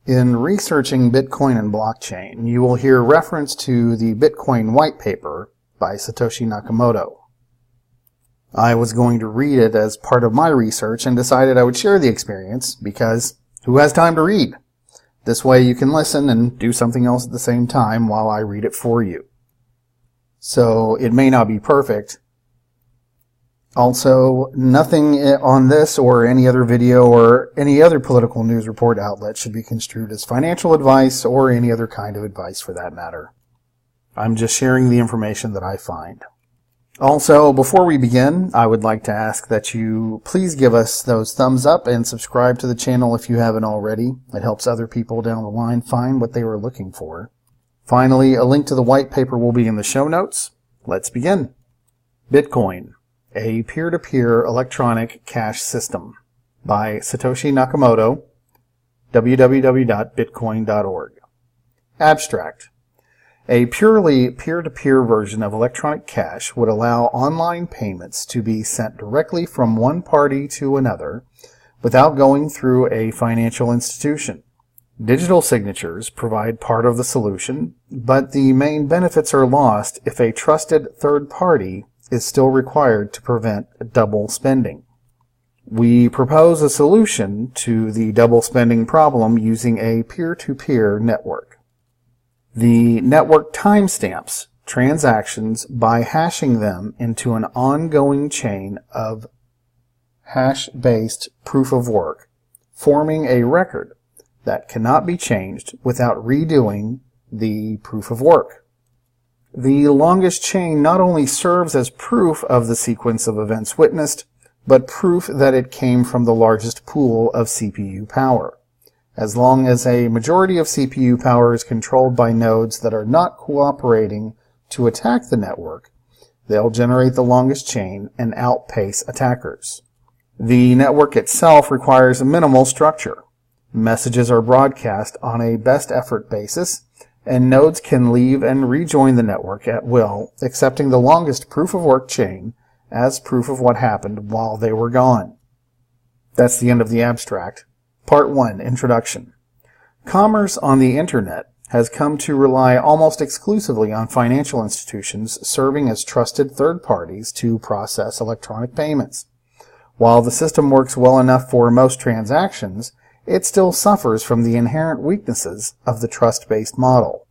In researching Bitcoin and blockchain, you will hear reference to the Bitcoin Whitepaper by Satoshi Nakamoto. I was going to read it as part of my research and decided I would share the experience because who has time to read? This way you can listen and do something else at the same time while I read it for you. So it may not be perfect. Also, nothing on this or any other video or any other political news report outlet should be construed as financial advice or any other kind of advice for that matter. I'm just sharing the information that I find. Also, before we begin, I would like to ask that you please give us those thumbs up and subscribe to the channel if you haven't already. It helps other people down the line find what they were looking for. Finally, a link to the white paper will be in the show notes. Let's begin. Bitcoin, a peer-to-peer electronic cash system by Satoshi Nakamoto, www.bitcoin.org. Abstract. A purely peer-to-peer version of electronic cash would allow online payments to be sent directly from one party to another without going through a financial institution. Digital signatures provide part of the solution, but the main benefits are lost if a trusted third party is still required to prevent double spending. We propose a solution to the double spending problem using a peer-to-peer network. The network timestamps transactions by hashing them into an ongoing chain of hash-based proof of work, forming a record that cannot be changed without redoing the proof of work. The longest chain not only serves as proof of the sequence of events witnessed, but proof that it came from the largest pool of CPU power. As long as a majority of CPU power is controlled by nodes that are not cooperating to attack the network, they'll generate the longest chain and outpace attackers. The network itself requires a minimal structure. Messages are broadcast on a best effort basis, and nodes can leave and rejoin the network at will, accepting the longest proof of work chain as proof of what happened while they were gone. That's the end of the abstract. Part 1, Introduction. Commerce on the Internet has come to rely almost exclusively on financial institutions serving as trusted third parties to process electronic payments. While the system works well enough for most transactions, it still suffers from the inherent weaknesses of the trust-based model.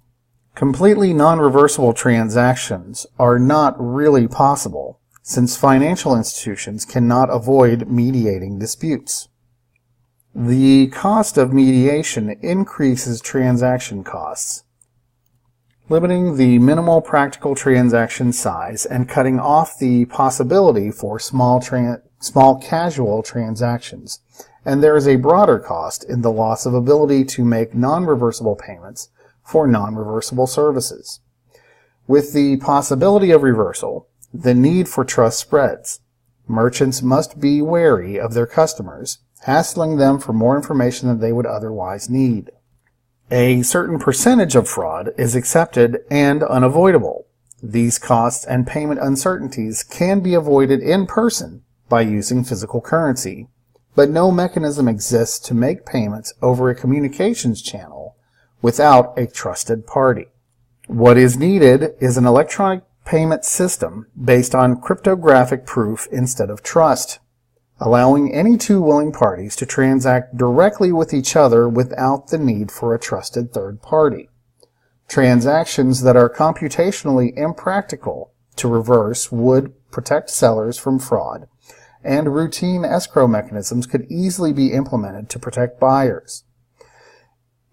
Completely non-reversible transactions are not really possible, since financial institutions cannot avoid mediating disputes. The cost of mediation increases transaction costs, limiting the minimal practical transaction size and cutting off the possibility for small casual transactions. And there is a broader cost in the loss of ability to make non-reversible payments for non-reversible services. With the possibility of reversal, the need for trust spreads. Merchants must be wary of their customers, hassling them for more information than they would otherwise need. A certain percentage of fraud is accepted and unavoidable. These costs and payment uncertainties can be avoided in person by using physical currency, but no mechanism exists to make payments over a communications channel without a trusted party. What is needed is an electronic payment system based on cryptographic proof instead of trust, allowing any two willing parties to transact directly with each other without the need for a trusted third party. Transactions that are computationally impractical to reverse would protect sellers from fraud, and routine escrow mechanisms could easily be implemented to protect buyers.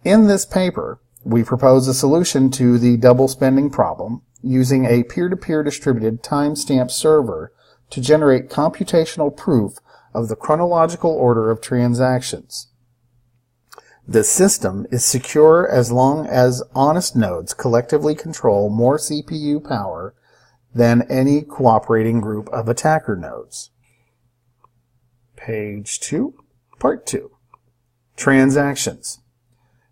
In this paper, we propose a solution to the double spending problem using a peer-to-peer distributed timestamp server to generate computational proof of the chronological order of transactions. This system is secure as long as honest nodes collectively control more CPU power than any cooperating group of attacker nodes. Page 2, Part 2. Transactions.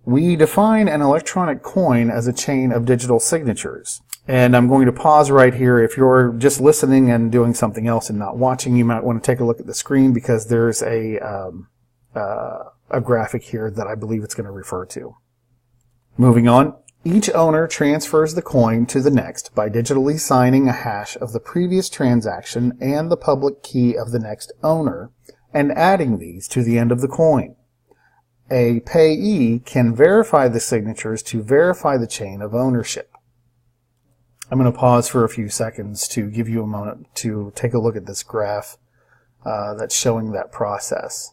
We define an electronic coin as a chain of digital signatures. And I'm going to pause right here. If you're just listening and doing something else and not watching, you might want to take a look at the screen because there's a a graphic here that I believe it's going to refer to. Moving on, each owner transfers the coin to the next by digitally signing a hash of the previous transaction and the public key of the next owner and adding these to the end of the coin. A payee can verify the signatures to verify the chain of ownership. I'm going to pause for a few seconds to give you a moment to take a look at this graph that's showing that process.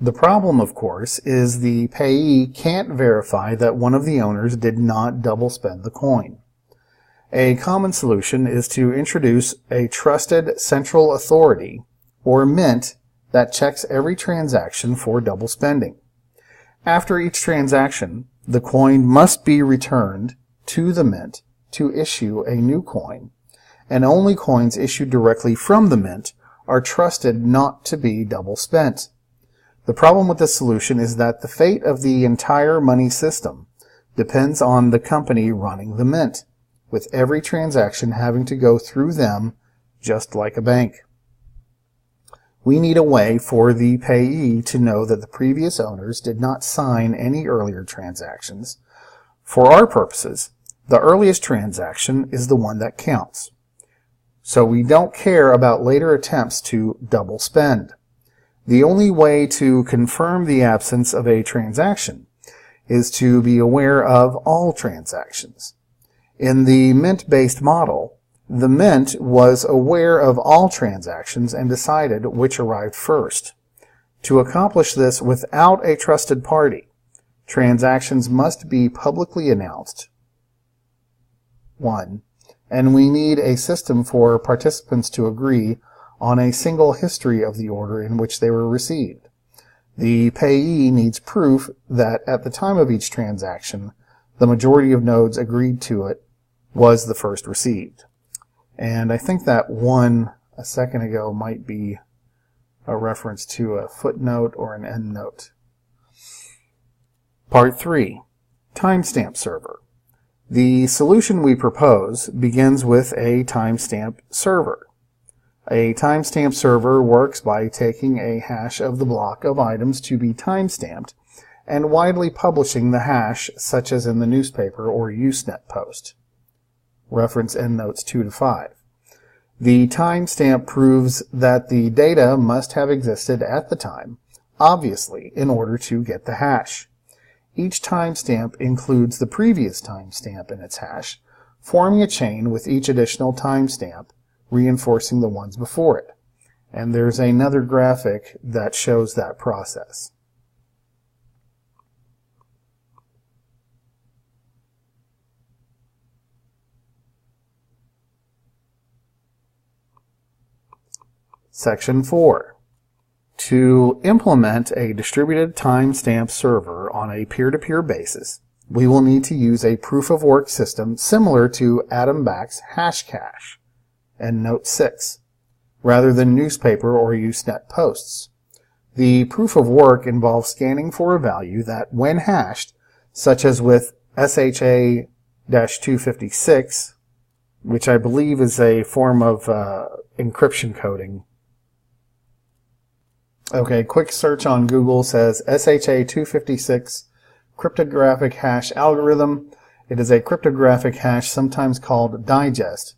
The problem, of course, is the payee can't verify that one of the owners did not double spend the coin. A common solution is to introduce a trusted central authority, or mint, that checks every transaction for double spending. After each transaction, the coin must be returned to the mint to issue a new coin, and only coins issued directly from the mint are trusted not to be double spent. The problem with this solution is that the fate of the entire money system depends on the company running the mint, with every transaction having to go through them just like a bank. We need a way for the payee to know that the previous owners did not sign any earlier transactions. For our purposes, the earliest transaction is the one that counts. So we don't care about later attempts to double spend. The only way to confirm the absence of a transaction is to be aware of all transactions. In the mint-based model, the mint was aware of all transactions and decided which arrived first. To accomplish this without a trusted party, transactions must be publicly announced. 1. And we need a system for participants to agree on a single history of the order in which they were received. The payee needs proof that at the time of each transaction, the majority of nodes agreed to it was the first received. And I think that one a second ago might be a reference to a footnote or an endnote. Part 3. Timestamp server. The solution we propose begins with a timestamp server. A timestamp server works by taking a hash of the block of items to be timestamped and widely publishing the hash, such as in the newspaper or Usenet post. Reference endnotes 2 to 5. The timestamp proves that the data must have existed at the time, obviously, in order to get the hash. Each timestamp includes the previous timestamp in its hash, forming a chain with each additional timestamp, reinforcing the ones before it. And there's another graphic that shows that process. Section 4. To implement a distributed timestamp server on a peer-to-peer basis, we will need to use a proof-of-work system similar to Adam-Back's Hashcash, and Note 6, rather than newspaper or Usenet posts. The proof-of-work involves scanning for a value that, when hashed, such as with SHA-256, which I believe is a form of encryption coding. Okay, quick search on Google says SHA-256 cryptographic hash algorithm. It is a cryptographic hash sometimes called digest.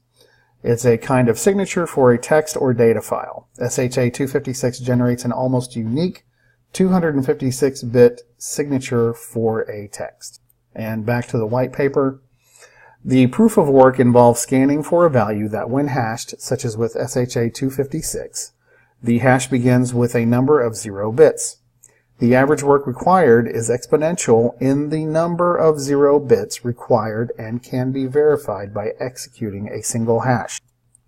It's a kind of signature for a text or data file. SHA-256 generates an almost unique 256-bit signature for a text. And back to the white paper. The proof of work involves scanning for a value that, when hashed, such as with SHA-256, the hash begins with a number of 0 bits. The average work required is exponential in the number of 0 bits required and can be verified by executing a single hash.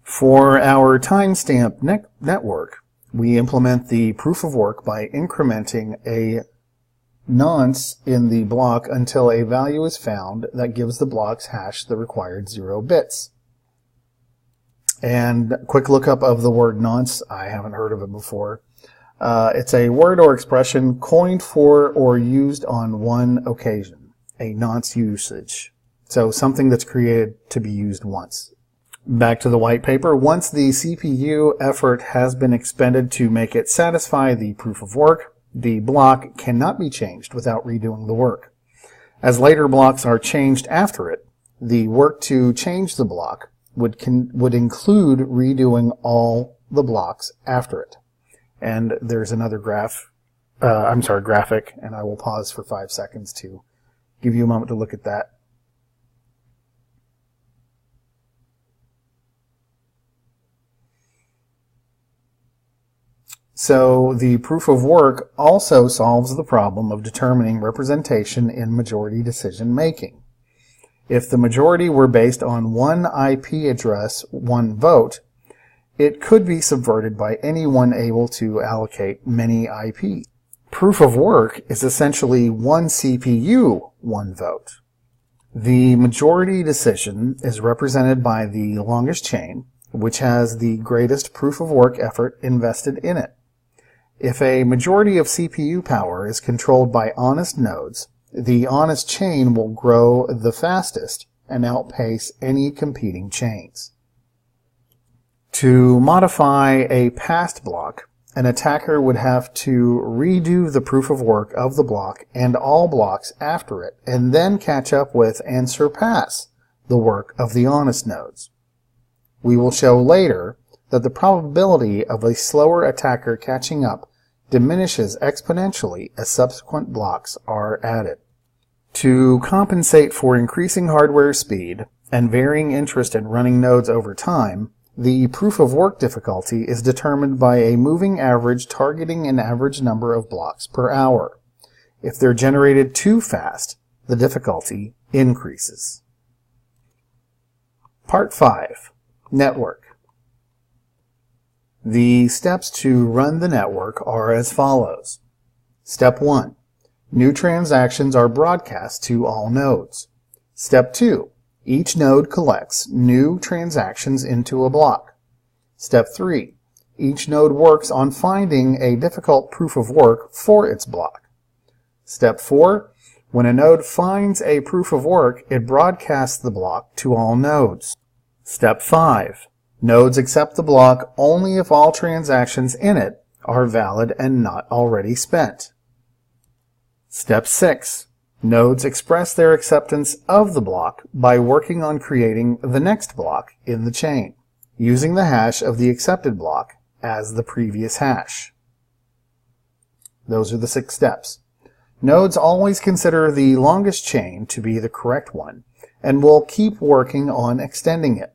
For our timestamp network, we implement the proof of work by incrementing a nonce in the block until a value is found that gives the block's hash the required 0 bits. And quick lookup of the word nonce. I haven't heard of it before. It's a word or expression coined for or used on one occasion, a nonce usage. So something that's created to be used once. Back to the white paper. Once the CPU effort has been expended to make it satisfy the proof of work, the block cannot be changed without redoing the work. As later blocks are changed after it, the work to change the block would include redoing all the blocks after it. And there's another graphic, and I will pause for 5 seconds to give you a moment to look at that. So the proof of work also solves the problem of determining representation in majority decision making. If the majority were based on one IP address, one vote, it could be subverted by anyone able to allocate many IP. Proof of work is essentially one CPU, one vote. The majority decision is represented by the longest chain, which has the greatest proof of work effort invested in it. If a majority of CPU power is controlled by honest nodes, the honest chain will grow the fastest and outpace any competing chains. To modify a passed block, an attacker would have to redo the proof of work of the block and all blocks after it, and then catch up with and surpass the work of the honest nodes. We will show later that the probability of a slower attacker catching up diminishes exponentially as subsequent blocks are added. To compensate for increasing hardware speed and varying interest in running nodes over time, the proof of work difficulty is determined by a moving average targeting an average number of blocks per hour. If they're generated too fast, the difficulty increases. Part 5. Network. The steps to run the network are as follows. Step 1. New transactions are broadcast to all nodes. Step 2. Each node collects new transactions into a block. Step 3. Each node works on finding a difficult proof of work for its block. Step 4. When a node finds a proof of work, it broadcasts the block to all nodes. Step 5. Nodes accept the block only if all transactions in it are valid and not already spent. Step 6. Nodes express their acceptance of the block by working on creating the next block in the chain, using the hash of the accepted block as the previous hash. Those are the 6 steps. Nodes always consider the longest chain to be the correct one and will keep working on extending it.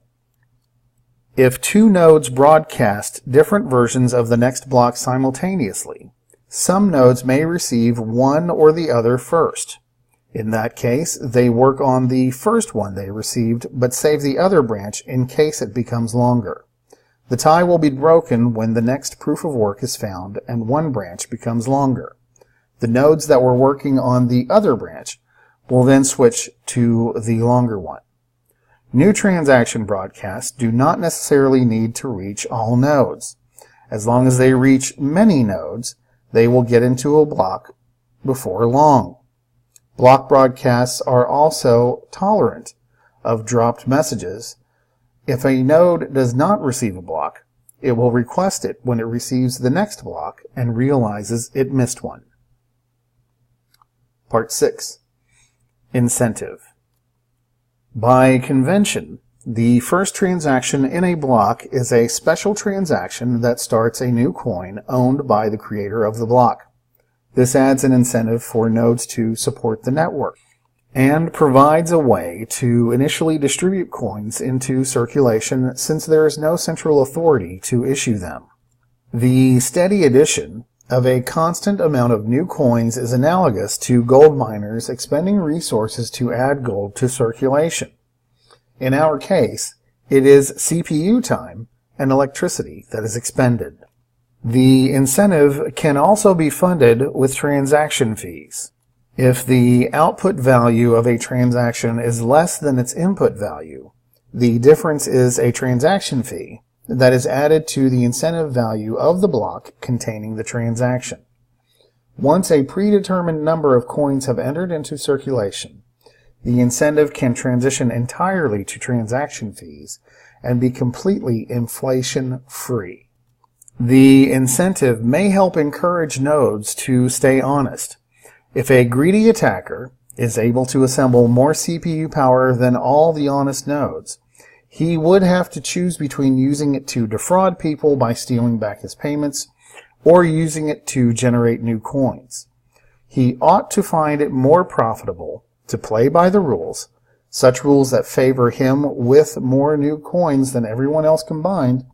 If 2 nodes broadcast different versions of the next block simultaneously, some nodes may receive one or the other first. In that case, they work on the first one they received, but save the other branch in case it becomes longer. The tie will be broken when the next proof of work is found and one branch becomes longer. The nodes that were working on the other branch will then switch to the longer one. New transaction broadcasts do not necessarily need to reach all nodes. As long as they reach many nodes, they will get into a block before long. Block broadcasts are also tolerant of dropped messages. If a node does not receive a block, it will request it when it receives the next block and realizes it missed one. Part 6. Incentive. By convention, the first transaction in a block is a special transaction that starts a new coin owned by the creator of the block. This adds an incentive for nodes to support the network and provides a way to initially distribute coins into circulation since there is no central authority to issue them. The steady addition of a constant amount of new coins is analogous to gold miners expending resources to add gold to circulation. In our case, it is CPU time and electricity that is expended. The incentive can also be funded with transaction fees. If the output value of a transaction is less than its input value, the difference is a transaction fee that is added to the incentive value of the block containing the transaction. Once a predetermined number of coins have entered into circulation, the incentive can transition entirely to transaction fees and be completely inflation-free. The incentive may help encourage nodes to stay honest. If a greedy attacker is able to assemble more CPU power than all the honest nodes, he would have to choose between using it to defraud people by stealing back his payments or using it to generate new coins. He ought to find it more profitable to play by the rules, such rules that favor him with more new coins than everyone else combined,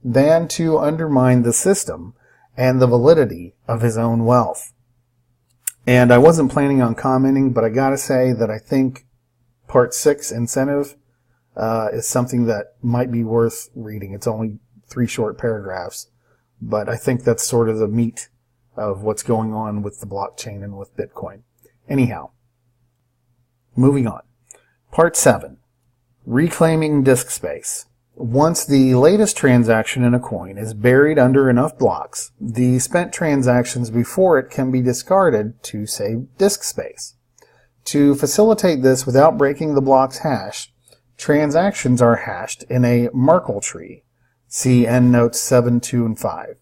than to undermine the system and the validity of his own wealth. And I wasn't planning on commenting, but I gotta say that I think Part 6, Incentive, is something that might be worth reading. It's only 3 short paragraphs, but I think that's sort of the meat of what's going on with the blockchain and with Bitcoin. Anyhow, moving on. Part 7, Reclaiming Disk Space. Once the latest transaction in a coin is buried under enough blocks, the spent transactions before it can be discarded to save disk space. To facilitate this without breaking the block's hash, transactions are hashed in a Merkle tree, see endnotes 7, 2, and 5,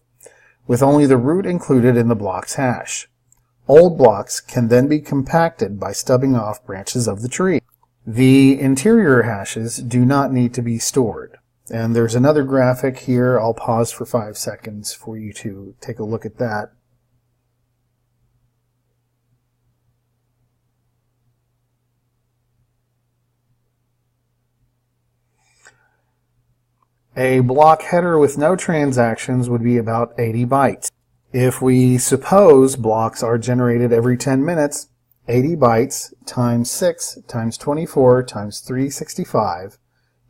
with only the root included in the block's hash. Old blocks can then be compacted by stubbing off branches of the tree. The interior hashes do not need to be stored. And there's another graphic here. I'll pause for 5 seconds for you to take a look at that. A block header with no transactions would be about 80 bytes. If we suppose blocks are generated every 10 minutes, 80 bytes times 6 times 24 times 365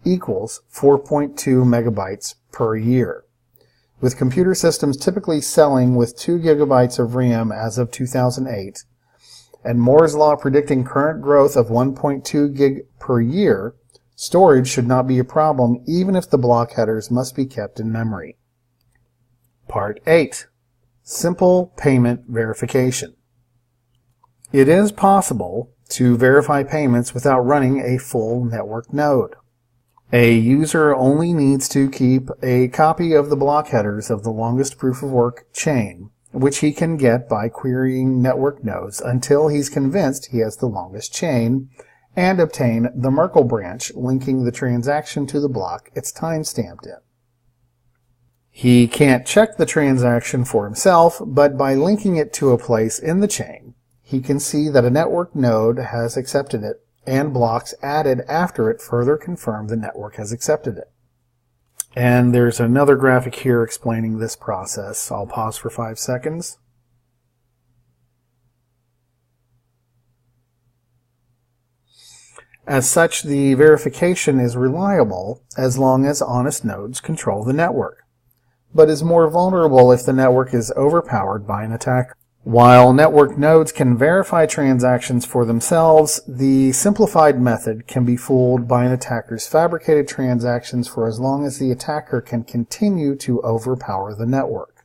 equals 4.2 megabytes per year. With computer systems typically selling with 2 gigabytes of RAM as of 2008, and Moore's law predicting current growth of 1.2 gig per year, storage should not be a problem even if the block headers must be kept in memory. Part 8. Simple Payment Verification. It is possible to verify payments without running a full network node. A user only needs to keep a copy of the block headers of the longest proof of work chain, which he can get by querying network nodes until he's convinced he has the longest chain, and obtain the Merkle branch linking the transaction to the block it's time-stamped in. He can't check the transaction for himself, but by linking it to a place in the chain, he can see that a network node has accepted it, and blocks added after it further confirm the network has accepted it. And there's another graphic here explaining this process. I'll pause for 5 seconds. As such, the verification is reliable as long as honest nodes control the network, but is more vulnerable if the network is overpowered by an attacker. While network nodes can verify transactions for themselves, the simplified method can be fooled by an attacker's fabricated transactions for as long as the attacker can continue to overpower the network.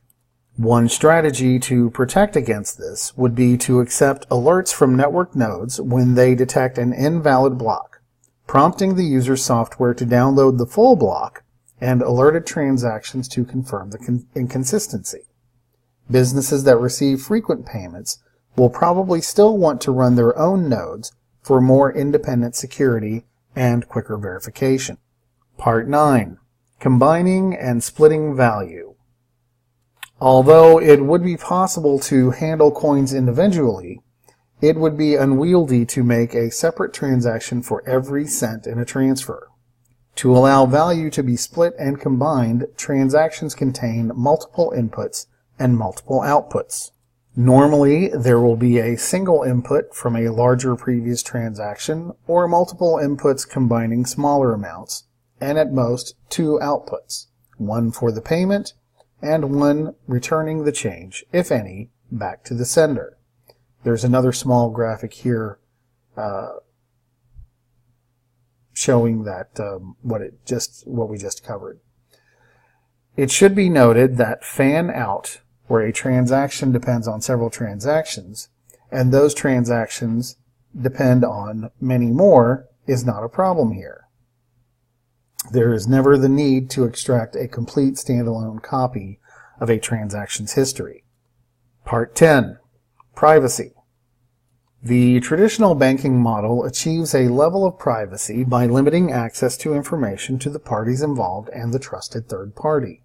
One strategy to protect against this would be to accept alerts from network nodes when they detect an invalid block, prompting the user's software to download the full block and alerted transactions to confirm the inconsistency. Businesses that receive frequent payments will probably still want to run their own nodes for more independent security and quicker verification. Part 9. Combining and splitting value. Although it would be possible to handle coins individually, it would be unwieldy to make a separate transaction for every cent in a transfer. To allow value to be split and combined, transactions contain multiple inputs and multiple outputs. Normally, there will be a single input from a larger previous transaction, or multiple inputs combining smaller amounts, and at most 2 outputs, one for the payment and one returning the change, if any, back to the sender. There's another small graphic here showing that what we just covered. It should be noted that fan out, where a transaction depends on several transactions, and those transactions depend on many more, is not a problem here. There is never the need to extract a complete standalone copy of a transaction's history. Part 10. Privacy. The traditional banking model achieves a level of privacy by limiting access to information to the parties involved and the trusted third party.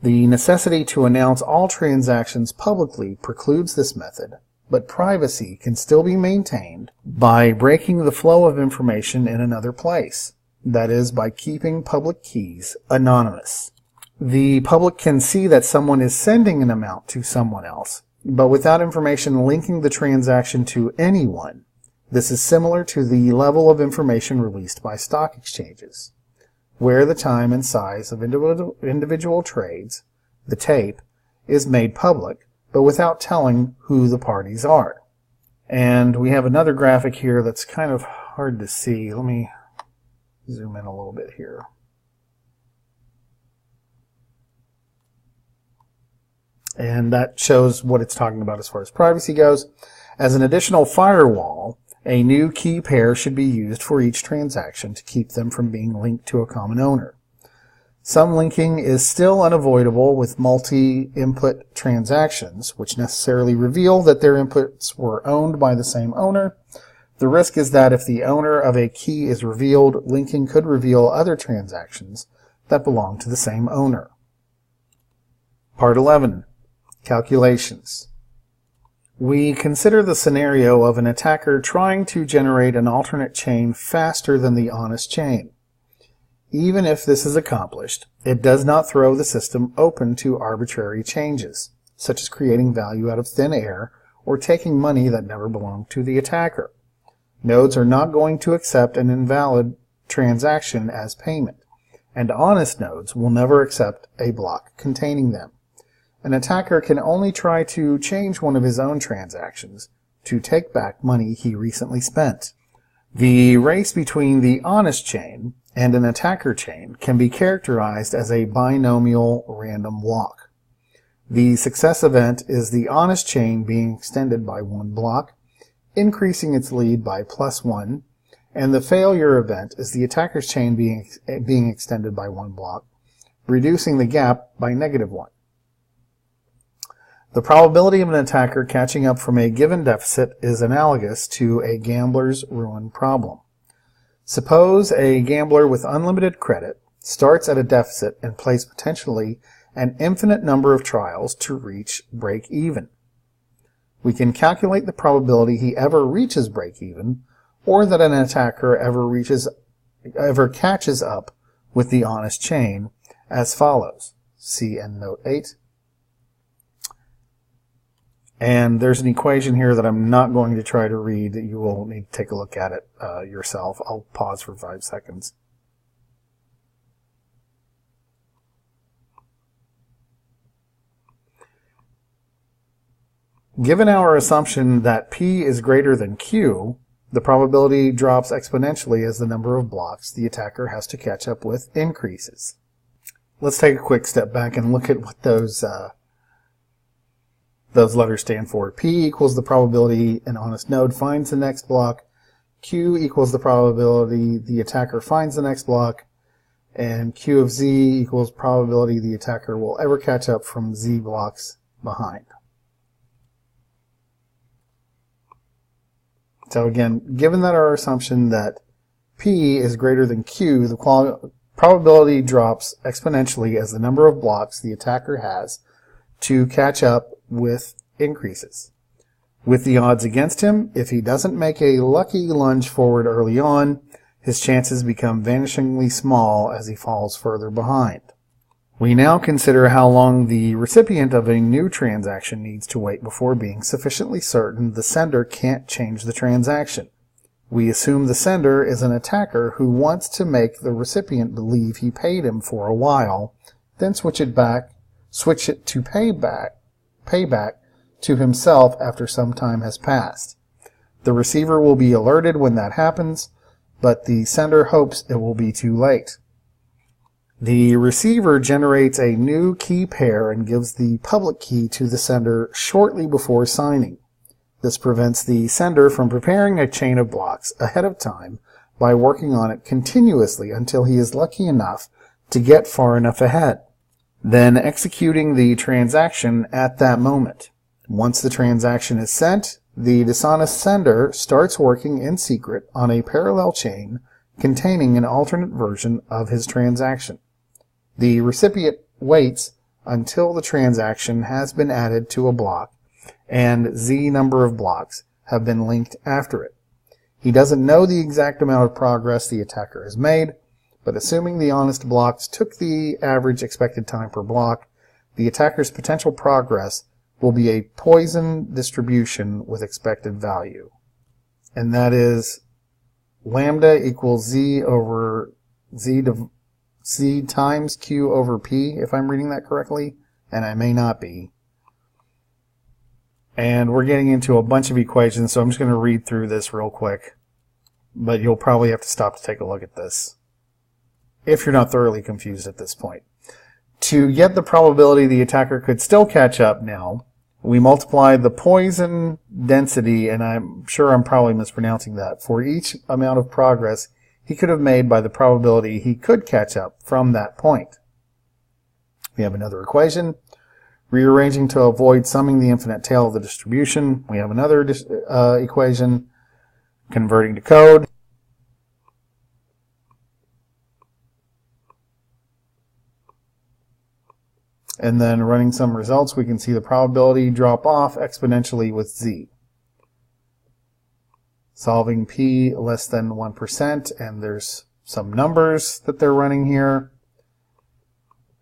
The necessity to announce all transactions publicly precludes this method, but privacy can still be maintained by breaking the flow of information in another place, that is, by keeping public keys anonymous. The public can see that someone is sending an amount to someone else, but without information linking the transaction to anyone. This is similar to the level of information released by stock exchanges, where the time and size of individual trades, the tape, is made public, but without telling who the parties are. And we have another graphic here that's kind of hard to see. Let me zoom in a little bit here. And that shows what it's talking about as far as privacy goes. As an additional firewall, a new key pair should be used for each transaction to keep them from being linked to a common owner. Some linking is still unavoidable with multi-input transactions, which necessarily reveal that their inputs were owned by the same owner. The risk is that if the owner of a key is revealed, linking could reveal other transactions that belong to the same owner. Part 11. Calculations. We consider the scenario of an attacker trying to generate an alternate chain faster than the honest chain. Even if this is accomplished, it does not throw the system open to arbitrary changes, such as creating value out of thin air or taking money that never belonged to the attacker. Nodes are not going to accept an invalid transaction as payment, and honest nodes will never accept a block containing them. An attacker can only try to change one of his own transactions to take back money he recently spent. The race between the honest chain and an attacker chain can be characterized as a binomial random walk. The success event is the honest chain being extended by one block, increasing its lead by +1, and the failure event is the attacker's chain being extended by one block, reducing the gap by -1. The probability of an attacker catching up from a given deficit is analogous to a gambler's ruin problem. Suppose a gambler with unlimited credit starts at a deficit and plays potentially an infinite number of trials to reach break even. We can calculate the probability he ever reaches break even, or that an attacker ever catches up with the honest chain, as follows. See EndNote 8. And there's an equation here that I'm not going to try to read. You will need to take a look at it yourself. I'll pause for 5 seconds. Given our assumption that P is greater than Q, the probability drops exponentially as the number of blocks the attacker has to catch up with increases. Let's take a quick step back and look at what those letters stand for. P equals the probability an honest node finds the next block. Q equals the probability the attacker finds the next block. And Q of Z equals probability the attacker will ever catch up from Z blocks behind. So again, given that our assumption that P is greater than Q, the probability drops exponentially as the number of blocks the attacker has to catch up with increases. With the odds against him, if he doesn't make a lucky lunge forward early on, his chances become vanishingly small as he falls further behind. We now consider how long the recipient of a new transaction needs to wait before being sufficiently certain the sender can't change the transaction. We assume the sender is an attacker who wants to make the recipient believe he paid him for a while, then switch it to payback to himself after some time has passed. The receiver will be alerted when that happens, but the sender hopes it will be too late. The receiver generates a new key pair and gives the public key to the sender shortly before signing. This prevents the sender from preparing a chain of blocks ahead of time by working on it continuously until he is lucky enough to get far enough ahead, then executing the transaction at that moment. Once the transaction is sent, the dishonest sender starts working in secret on a parallel chain containing an alternate version of his transaction. The recipient waits until the transaction has been added to a block and Z number of blocks have been linked after it. He doesn't know the exact amount of progress the attacker has made, but assuming the honest blocks took the average expected time per block, the attacker's potential progress will be a Poisson distribution with expected value. And that is lambda equals Z over Z times Q over P, if I'm reading that correctly, and I may not be. And we're getting into a bunch of equations, so I'm just going to read through this real quick. But you'll probably have to stop to take a look at this, if you're not thoroughly confused at this point. To get the probability the attacker could still catch up now, we multiply the Poisson density, and I'm sure I'm probably mispronouncing that, for each amount of progress he could have made by the probability he could catch up from that point. We have another equation. Rearranging to avoid summing the infinite tail of the distribution, we have another equation. Converting to code. And then running some results, we can see the probability drop off exponentially with Z. Solving P less than 1%, and there's some numbers that they're running here.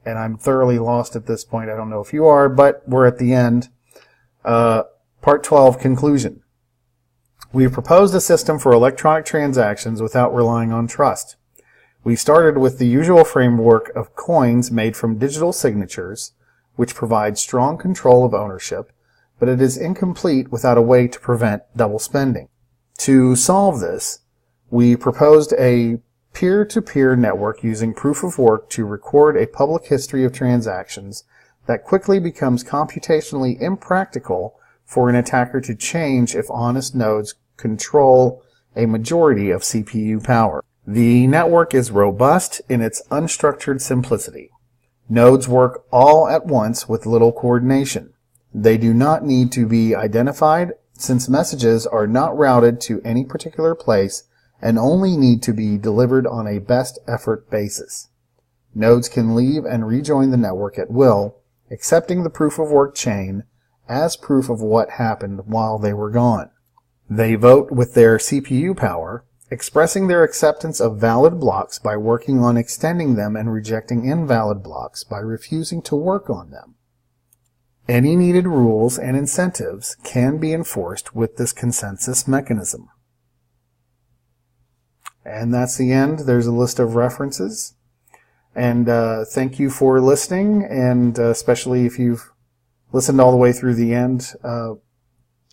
And I'm thoroughly lost at this point. I don't know if you are, but we're at the end. Part 12, conclusion. We proposed a system for electronic transactions without relying on trust. We started with the usual framework of coins made from digital signatures, which provide strong control of ownership, but it is incomplete without a way to prevent double spending. To solve this, we proposed a peer-to-peer network using proof of work to record a public history of transactions that quickly becomes computationally impractical for an attacker to change if honest nodes control a majority of CPU power. The network is robust in its unstructured simplicity. Nodes work all at once with little coordination. They do not need to be identified since messages are not routed to any particular place and only need to be delivered on a best effort basis. Nodes can leave and rejoin the network at will, accepting the proof of work chain as proof of what happened while they were gone. They vote with their CPU power, expressing their acceptance of valid blocks by working on extending them and rejecting invalid blocks by refusing to work on them. Any needed rules and incentives can be enforced with this consensus mechanism. And that's the end. There's a list of references. And thank you for listening, and especially if you've listened all the way through the end,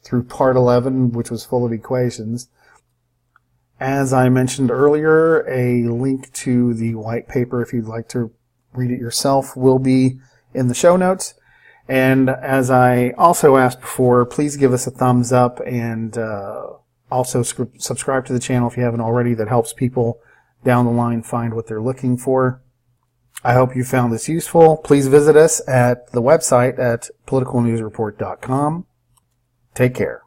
through part 11, which was full of equations. As I mentioned earlier, a link to the white paper, if you'd like to read it yourself, will be in the show notes. And as I also asked before, please give us a thumbs up, and also subscribe to the channel if you haven't already. That helps people down the line find what they're looking for. I hope you found this useful. Please visit us at the website at politicalnewsreport.com. Take care.